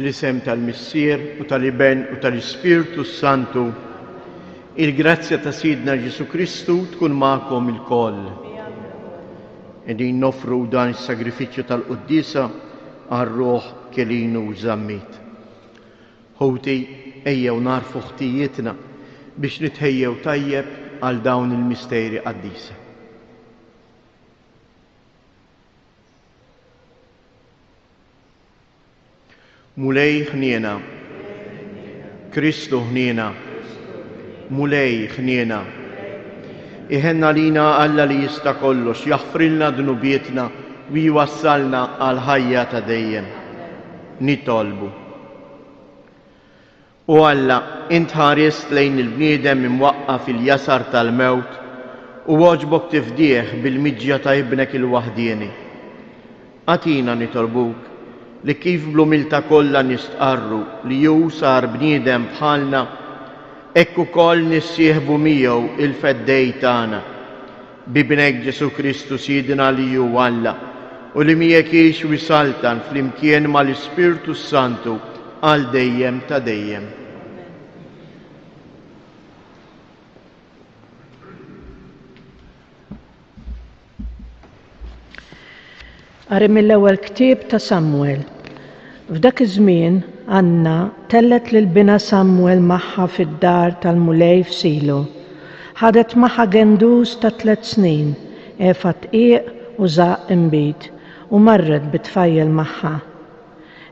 Fl-isem tal-Missier u tal-Iben u tal-Ispirtu Santu, il-grazzja ta' Sidna Ġesu Kristu tkun magħkom il-koll. Qegħdin nofru dan is-sagrifiċċju tal-Quddisa għar-Ruħ kelinu żammit. Ħoti ejjew narfu ħtijietna biex nitħejjew tajjeb għal dawn il-misteri qaddisa. Mulej ħniena, Kristu ħniena, mulej ħniena. Iħenna lina Alla li jista' kollox, jaħfrilna dnubietna u jwassalna għal ħajja ta' dejjem. Nitolbu. U Alla, int ħarist lejn il-bniedem imwaqqa fil-jasar tal-mewt u għoġbok tifdieħ bil-miġja ta' ibnek il-waħdieni. Atina nitolbuk li kif bl-umilta kollha nistqarru li ju sar bniedem bħalna, hekk ukoll nissieħbu miegħu il-feddej tagħna bibnek Ġesu Kristu Sidna li hu Alla u li miegħek jgħix wisaltan flimkien mal-Ispirtu Santu għal dejjem ta' dejjem. Qari mill-ewwel ktieb ta' Samwel. F'dak iż-żmien Anna tellet lil bina Samwel magħha fid-dar tal-mulej f'Silo. Ħadet magħha gendus ta' 3 snin, efa tqiq u żaq imbit u marret bitfajjel magħha.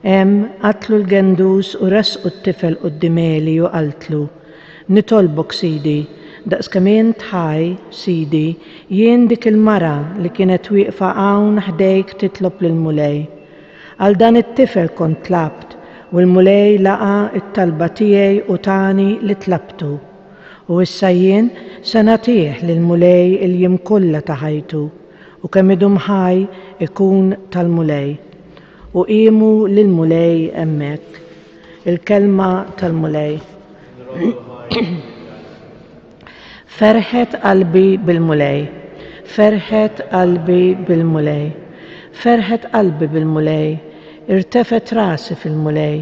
Hemm qatlu l-gendus u resqu t-tifel quddiem Eli u qaltlu: Nitolbok Sidi, daqskemm int ħaj, Sidi, jien dik il-mara li kienet wieqfa hawn ħdejk titlob lill-mulej. Għal dan it-tifel kont tlabt u l-mulej laqa t-talba tiegħi u tani li tlabtu. U issa jien se nagħtih lill-mulej il-jiem kollha ta' ħajtu u kemm idum ħaj ikun tal-mulej. U qiemu lill-mulej hemmhekk. Il-kelma tal-mulej. Ferħet qalbi bil-mulej, ferħet qalbi bil-mulej, ferħet qalbi bil-mulej, irtefet rasi fil-mulej,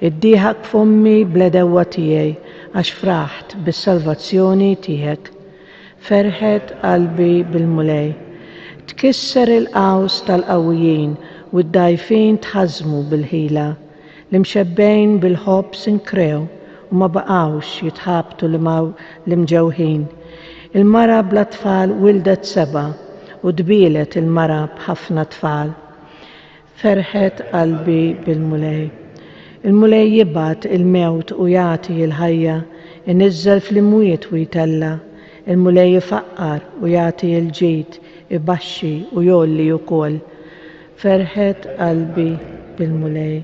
iddieħak f'ommi bl-edewwa tiegħi għax fraħt bis-salvazzjoni tiegħek. Ferħet qalbi bil-mulej, tkisser il-qaws tal-qawwijin u d-dgħajfin tħażmu bil-ħila, l-imxebbejn bil-ħobb sinkrew u ma baqgħux jitħabtu l-imġewħin. Il-mara bla tfal wildet 7 u dbielet il-mara b'ħafna tfal. Ferħet qalbi bil-mulej. Il-mulej jibgħat il-mewt u jagħti il-ħajja, iniżżel fl-imwiet u jtella. Il-mulej jifaqqar u jagħti il-ġid, ibaxxi u jolli wkoll. Ferħet qalbi bil-mulej.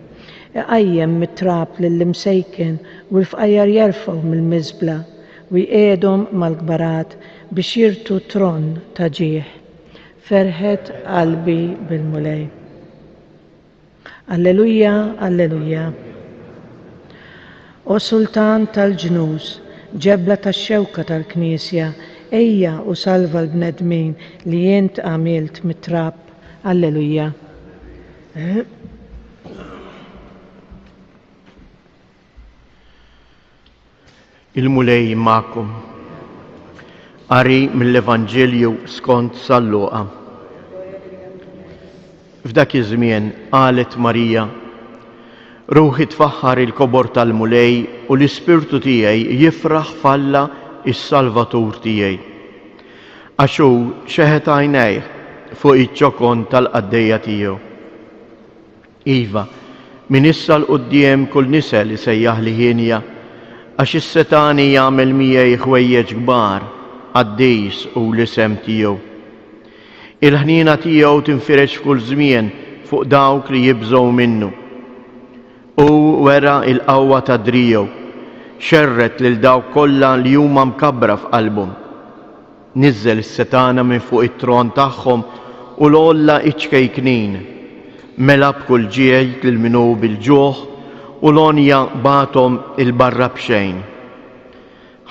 Iqajjem mit-trab lill-imsejkin u l-fqajjar jerfgħu mill-miżbla u jqiegħdhom mal-kbarat biex jirtu tron ta' ġieħ. Ferħet qalbi bil-mulej. Alleluja, alleluja. O Sultan tal-ġnus, ġebla tax-xewka tal-Knisja, ejja u salva l-bnedmin li jint għamilt mit-trab. Alleluja. Il-mulej magħkom. Qari mill-Evanġelju skont San Luqa. F'dak iż-żmien qalet Marija: Ruħi tfaħħar il-kobor tal-mulej u l-Ispirtu tiegħi jifraħ f'Alla is-Salvatur tiegħi. Għax hu xeħet għajnejh fuq iċ-ċokon tal-qaddejja tiegħu. Iva, min issa l-qudiem kull nisel isejjaħ li ħinja, għax is-Setani jagħmel miegħi ħwejjeġ kbar għaddejs u l-isem tiegħu. Il-ħniena tiegħu tinfirex f'kull żmien fuq dawk li jibżgħu minnu. U wera il-qawwa ta' driegħu, xerret lil dawk kollha li huma mkabbra f'qalbhom. Niżżel is-Setana minn fuq it-tron tagħhom u l-olla iċkejknin. Mela b'kull ġieħ lil minhu bil-ġuħ u l-onja batom il-barra b'xejn.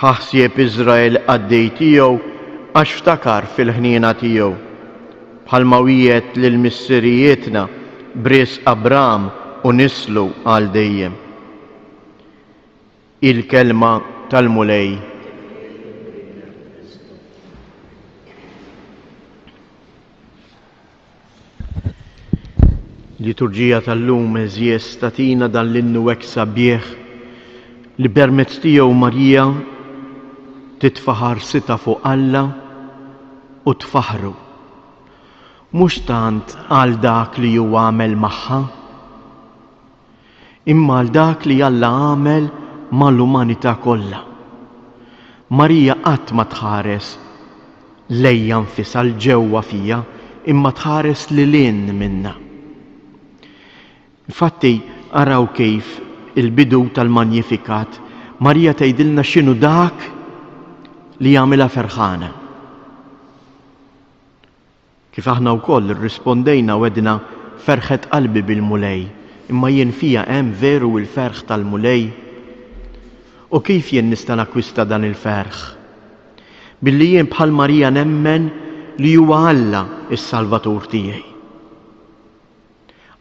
Ħaħsieb Iżrael għaddej tiegħu għax ftakar fil-ħniena tiegħu. Bħalma wiegħed lil missirijietna bris Abraham u nislu għal dejjem. Il-kelma tal-mulej. Liturġija tal-lum eżjes tatina dan l-innu weksa bieħ li permezz tiegħu Marija titfaħar sita fuq Alla u tfaħru. Mhux tant għal dak li hu għamel magħha, imma għal dak li Alla għamel mal-umanità kollha. Marija qatt ma tħares lejja nfisha l-ġewwa fija, imma tħares lilin minna. Infatti, araw kif il-bidu tal-Magnificat Marija tgħidilna x'inhu dak li jagħmilha ferħana. Kif aħna wkoll irrispondejna wedna ferħet qalbi bil-mulej, imma jien fija hemm veru l-ferħ tal-mulej. U kif jien nista' nakwista dan il-ferħ? Billi jien bħal Marija nemmen li huwa Alla is-Salvatur tiegħi.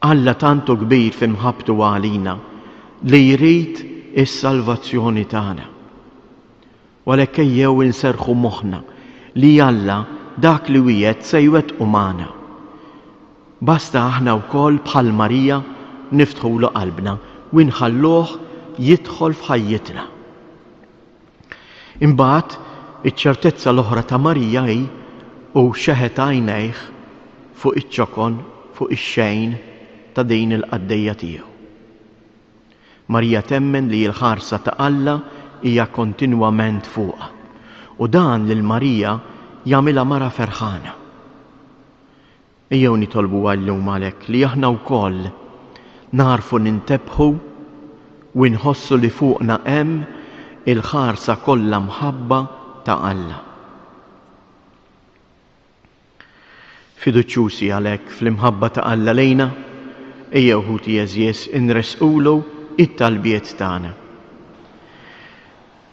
Alla tantu kbir f'imħabbtu għalina li jrid is-salvazzjoni tagħna. Walhekk ejjew inserħu moħħna li Alla dak li wiegħed se jwettqu magħna. Basta aħna wkoll bħal Marija niftħulu qalbna u nħalluh jidħol f'ħajjitna. Imbagħad iċ-ċertezza l-oħra ta' Marija hi u xeħet għajnejh fuq iċ-ċokon, fuq ix-xejn ta' din il-qaddejja tiegħu. Marija temmen li l-ħarsa ta' Alla hija kontinwament fuqha u dan lil Marija jagħmilha mara ferħana. Ejjew nitolbu għallum għalhekk li aħna wkoll narfu nintebħu u nħossu li fuqna hemm il-ħarsa kollha mħabba ta' Alla. Fiduċjusi għalhekk fl-imħabba ta' Alla lejna, ejjew ħuti eżjes inresqulu it-talbiet tagħna.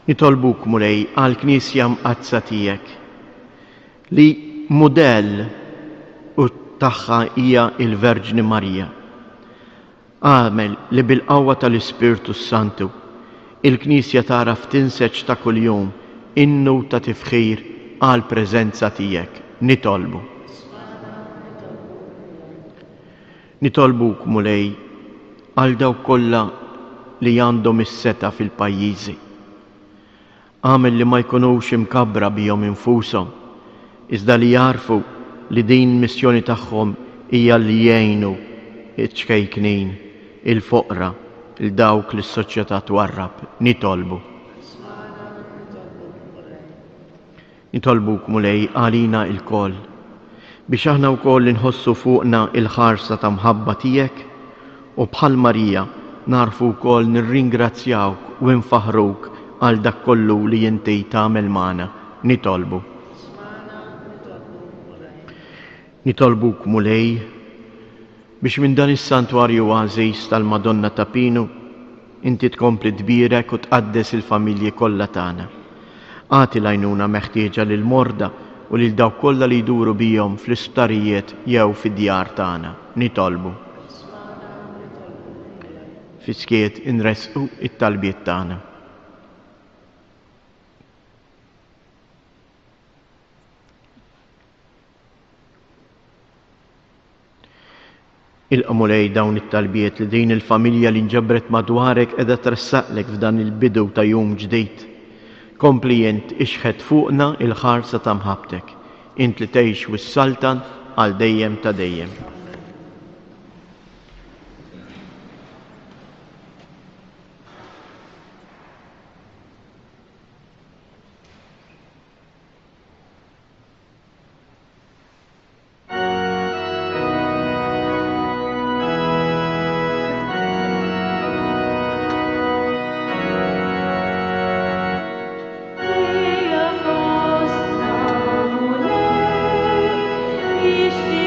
Nitolbuk mulej għall-Knisja mqazza tiegħek li mudell u tagħha hija l-Verġni Marija. Għamel li bil-qawwa tal-Ispirtu Santu il-Knisja taraf tinseċ ta' kuljum innu ta' tifħir għal preżenza tiegħek. Nitolbu. Nitolbuk mulej għal dawk kollha li għandhom is-seta fil-pajjiżi. Għamel li ma jkunux imkabbra bihom infushom, iżda li jarfu li din missjoni tagħhom hija li jgħinu iċ-ċkejknin, il-foqra, il-dawk li s-soċjetà twarrab. Nitolbu. Nitolbuk mulej għalina il-koll biex aħna wkoll inħossu fuqna il-ħarsa ta' mħabba tiegħek u bħal Marija narfu wkoll nirringrazzjawk u nfaħruk għal dak kollu li inti tagħmel magħna. Nitolbu. Nitolbuk mulej biex minn dan is-santwarju għażiż tal-Madonna ta' Pinu inti tkompli tbierek u tqaddes il-familji kollha tagħna. Għati l-għajnuna meħtieġa lil morda u lil dawk kollha li jduru bihom fl-isptarijiet jew fid-djar tagħna. Nitolbu. Fiskiet inresqu it-talbiet tagħna. Il-qamulej dawn it-talbiet li din il-familja li nġabret madwarek qiegħda tressaqlek f'dan il-bidu ta' jum ġdid. Kompli int ixħed fuqna il-ħarsa ta' mħabtek, int li tgħix wis-saltan għal dejjem ta' dejjem. Ishti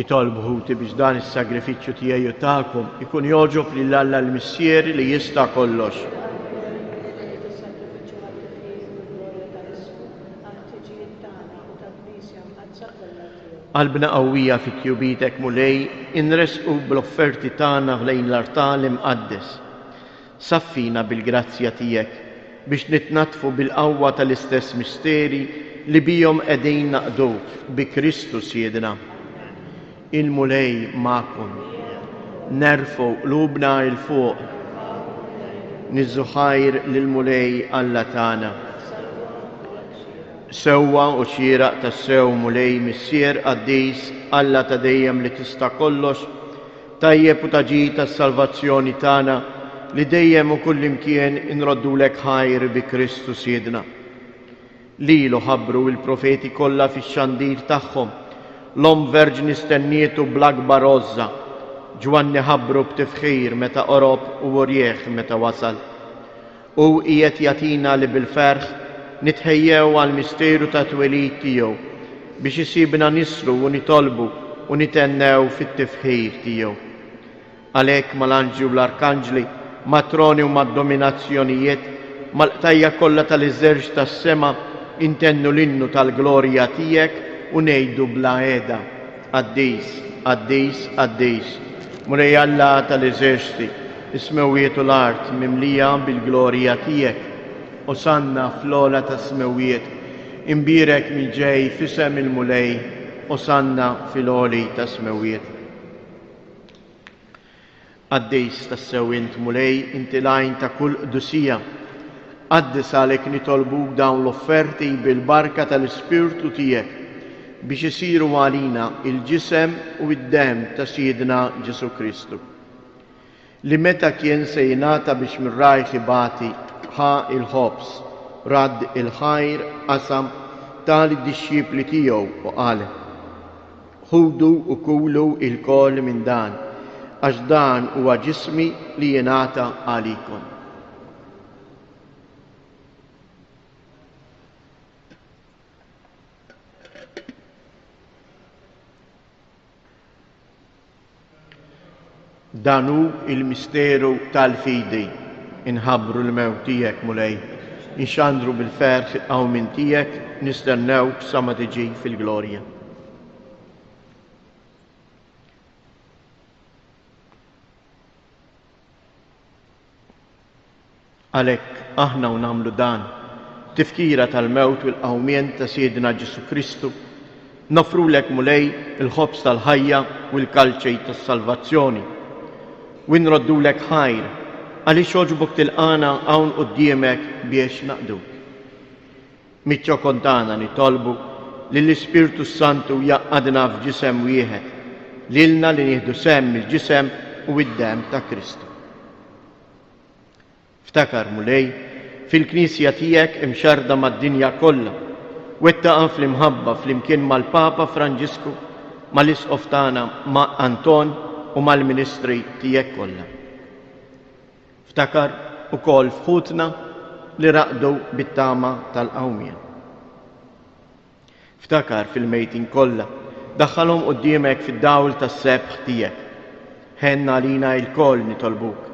nitolbu biex dan is-sagrifiċċju tiegħi u tagħkom ikun joġob lil Alla l-Missier li jista' kollox. Qalbna qawwija fit-tjubitek mulej inresqu bl-offerti tagħna lejn l-artal imqaddes. Saffina bil-grazzja tiegħek biex nitnatfu bil-qawwa tal-istess misteri li bihom qegħdin naqduk bi Kristu Siedna. Il-mulej magħkom. Nerfu qlubna il fuq. Niżżu ħajr lill-mulej Alla tagħna. Sewwa u xieraq tas-sew mulej Missier Qaddis Alla ta' dejjem li tista' kollox, tajjeb u taġid tas-salvazzjoni tagħna li dejjem u kullimkien inroddulek ħajr bi Kristu Siedna. Lilu ħabbru il-profeti kollha fix-xandir tagħhom, l-om verġni stennietu bl-akbar għożża, Ġwanni ħabbru b'tifħir meta qorob u urjieħ meta wasal. U qiegħed jagħtina li bil-ferħ nitħejjew għal misteru ta' twelid tiegħu biex isibna nisru u nitolbu u nitennew fit-tifħir tiegħu. Għalhekk mal-anġli u l-arkanġli, matroni u mad-dominazzjonijiet, mal-qtajja kollha tal-iżerġ tas-sema intennu l-innu tal-glorja tiegħek u ngħidu bla qiegħda: Qaddis, Qaddis, Qaddis, Mulej Alla tal-eżerċti, is-smewwiet u l-art mimlija bil-glorja tiegħek. Osanna fl-ola ta' smewwiet, imbirek min ġej fisem il-mulej, osanna fil-oli ta' smewwiet. Qaddis tas-sew int mulej, inti lajn ta' kull qdusija. Qaddis għalhekk nitolbuk dawn l-offerti bil-barka tal-Ispirtu tiegħek biex isiru għalina il-ġisem u id-dem ta' Siedna Ġesu Kristu. Li meta kien se jingħata biex mir-rajħ ibati ħa il-ħobs, radd il-ħajr qasam tal-disċipli tiegħu u qal: ħudu u kulu il-kol minn dan, għax dan huwa ġismi li jingħata għalikom. Danu il-misteru tal-fidi, inħabbru l-mewt tiegħek mulej, inxandru bil-ferħ il-qawmin tiegħek, nistennewk sa ma tiġi fil-glorja. Għalhekk aħna u nagħmlu dan, tifkira tal-mewt u l-qawmien ta' Siedna Ġesu Kristu, nofrulek mulej il-ħobs tal-ħajja u l-kalċej tas-salvazzjoni, u nroddulek ħajr għaliex oġbok tilqana hawn quddiemek biex naqduk. Miċċo kontana nitolbu li l-Ispirtu Santu jaqadna f'ġisem wieħed, lilna li nieħdu semm il-ġisem u id-dem ta' Kristu. Ftakar mulej fil-Knisja tiegħek imxarda mad-dinja kollha, wettaqa fl-imħabba flimkien mal-Papa Franġisku, mal-Isqof tagħna ma' Anton u mal-Ministri tiegħek kollha. Ftakar ukoll fħutna li raqdu bit-tama tal-qawmien. Ftakar fil-mejtin kollha, daħħalhom quddiemek fid-dawl tas-sebħ tiegħek. Ħenna lina l-koll nitolbuk.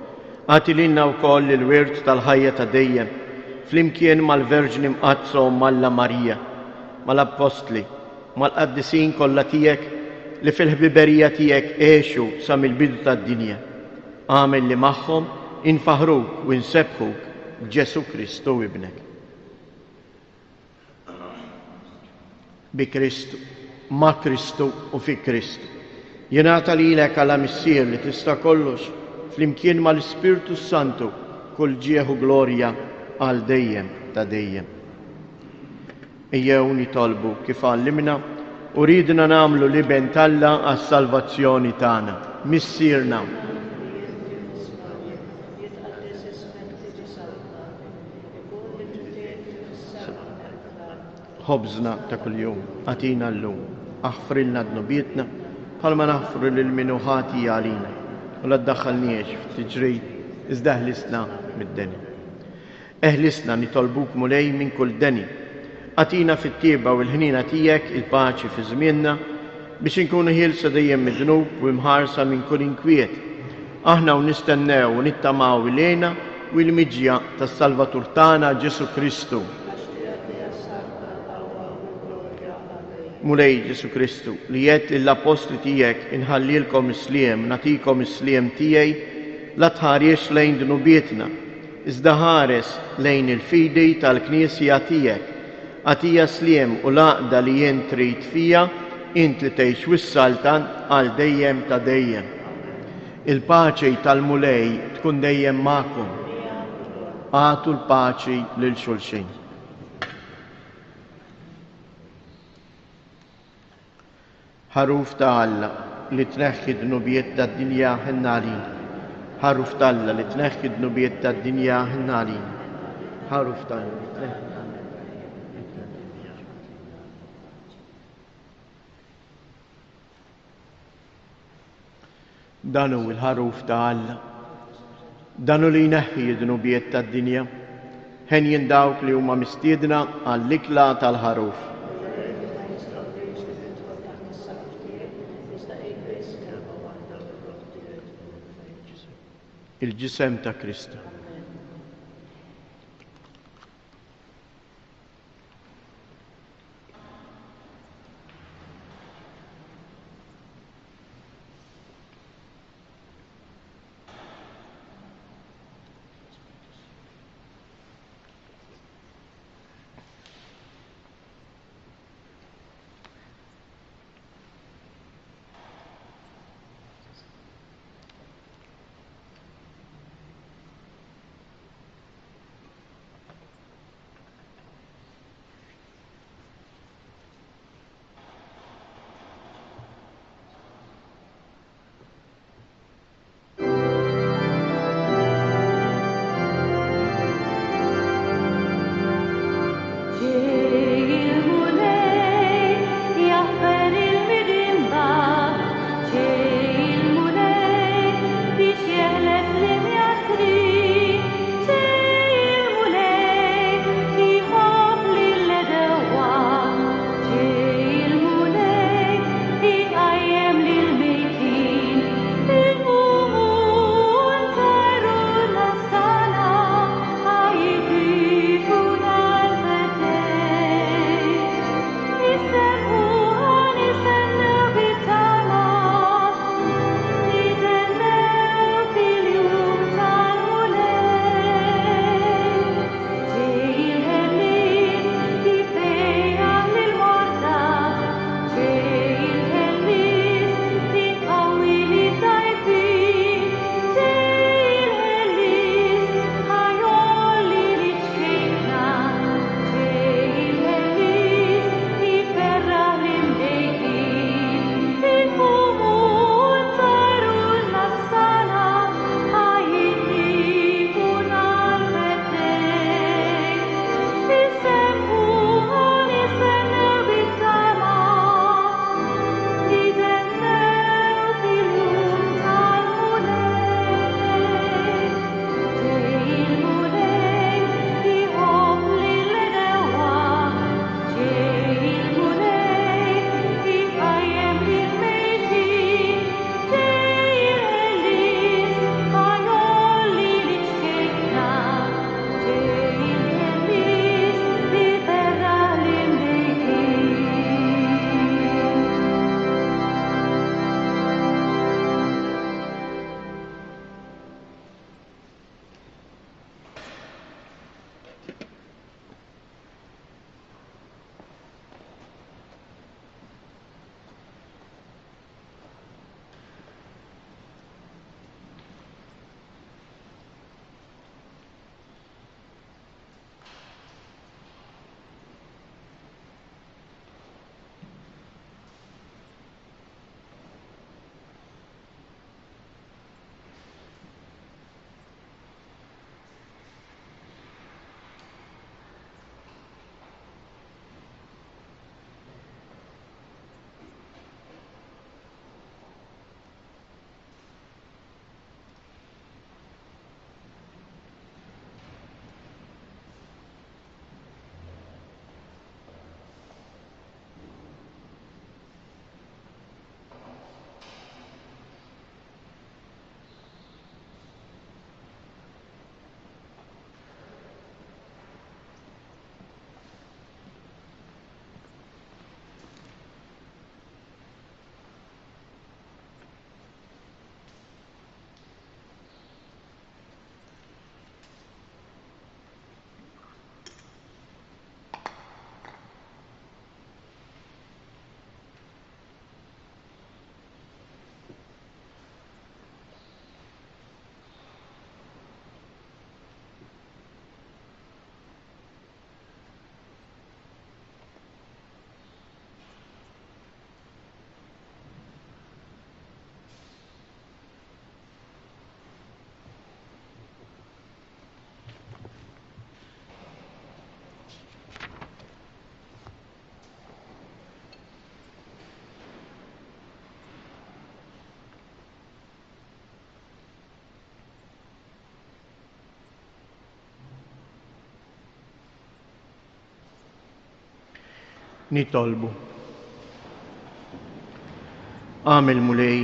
Għati lilna wkoll il-wirt tal-ħajja ta' dejjem, flimkien mal-Verġni mqazza u Malla Marija, mal-Apostli, mal-qaddisin kollha tiegħek li fil-ħbiberija tiegħek għexu sa mill-bidu tad-dinja. Għamel li magħhom infaħruk u nsebħuk b'Ġesu Kristu ibnek. Bi Kristu, ma' Kristu u fi Kristu. Jingħata lilek għala missier li tista' kollox flimkien mal-Ispirtu Santu kull ġieħu glorja għal dejjem ta' dejjem. Ejjew nitolbu kif għallimna u ridna nagħmlu liben Alla għas-salvazzjoni tagħna. Missierna. ħobżna ta' kuljum, għatina llum, aħfrilna d-nubietna, bħalma naħfru lil-minu ħati għalina, u la ddaħħalniex f'tiġrid, iżda ħlisna mid-deni. Eħlisna nitolbuk mulej minn kull deni, għatina fit-tieba u l-ħnina tiegħek il-paċi fi żmienna, biex inkunu ħielsa dejjem mid-dnub u mħarsa minn kull inkwiet. Aħna u nistennew u nittamaw ilejna u l-miġja tas-Salvatur tagħna Ġesu Kristu. Mulej Ġesu Kristu li jgħid lill-apostli tiegħek inħallilkom isliem, nagħtikom isliem tiegħi, la tħariex lejn dnubietna, iżda ħares lejn il-fidi tal-Knisja tiegħek. Għatija sliem u laqda li jien trid fija, int li tgħix wis-saltan għal dejjem ta' dejjem. Il-paċi tal-mulej tkun dejjem magħkom. Għatu l-paċi lil xulxin. Ħaruf ta' Alla li tneħħi d-dnubiet tad-dinja ħin-nagħlin. Ħaruf ta' Alla li tneħħi d-dnubiet tad-dinja ħin-nagħlin. Ħaruf ta' Alla li tneħħi. Danu il-ħaruf ta' Alla. Danu li jneħħi d-dnubiet tad-dinja. Ħen jindawk li huma mistiedna għall-ikla tal-ħaruf. Il-ġisem ta' Kristu. Nitolbu. Għamil mulej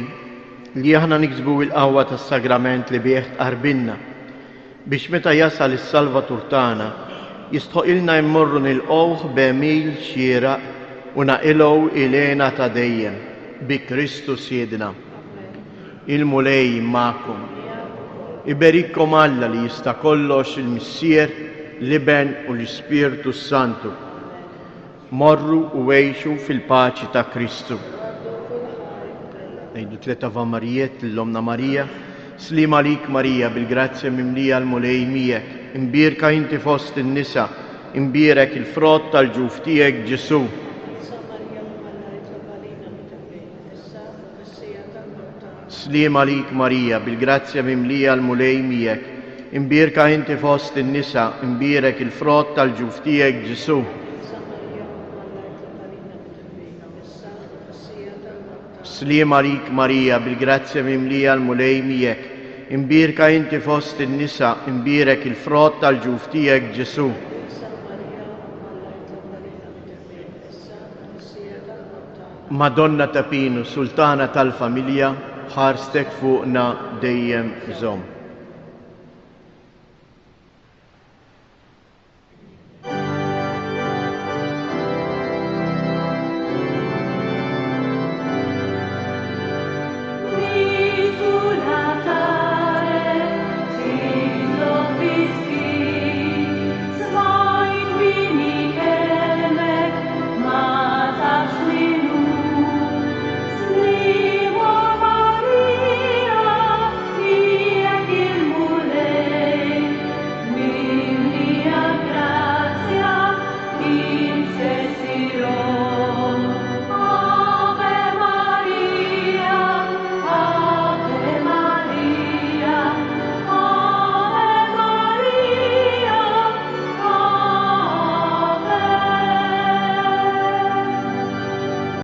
li aħna niksbu il-qawwa tas-sagrament li bih tqarbilna biex meta jasal is-Salvatur tagħna jistħoqilna jmorru nilqgħuh b'emil xieraq u naqilgħu ilena ta' dejjem bi Kristu Siedna. Il-mulej magħkom. Iberikkom Alla li jista' kollox il-Missier, l-Iben u l-Ispirtu Santu. Morru u għejxu fil-paċi ta' Kristu. Nejdu 3 Ava Marijiet l-Omna Marija, Slima lik Marija bil-grazzja mimlija l-mulej miegħek, imbierka inti fost in-nisa, imbierek il-frott tal-ġuf tiegħek Ġesu. Slima lik Marija bil-grazzja mimlija l-mulej miegħek, imbierka inti fost in-nisa, imbierek il-frott tal-ġuf tiegħek Ġesu. Slima lik Marija bil-grazzja mimlija l-mulej miegħek, imbierka inti fost in-nisa, imbierek il-frott tal-ġuf tiegħek Ġesu. Madonna ta' Pinu, Sultana tal-Familja, ħarstek fuqna dejjem żomm.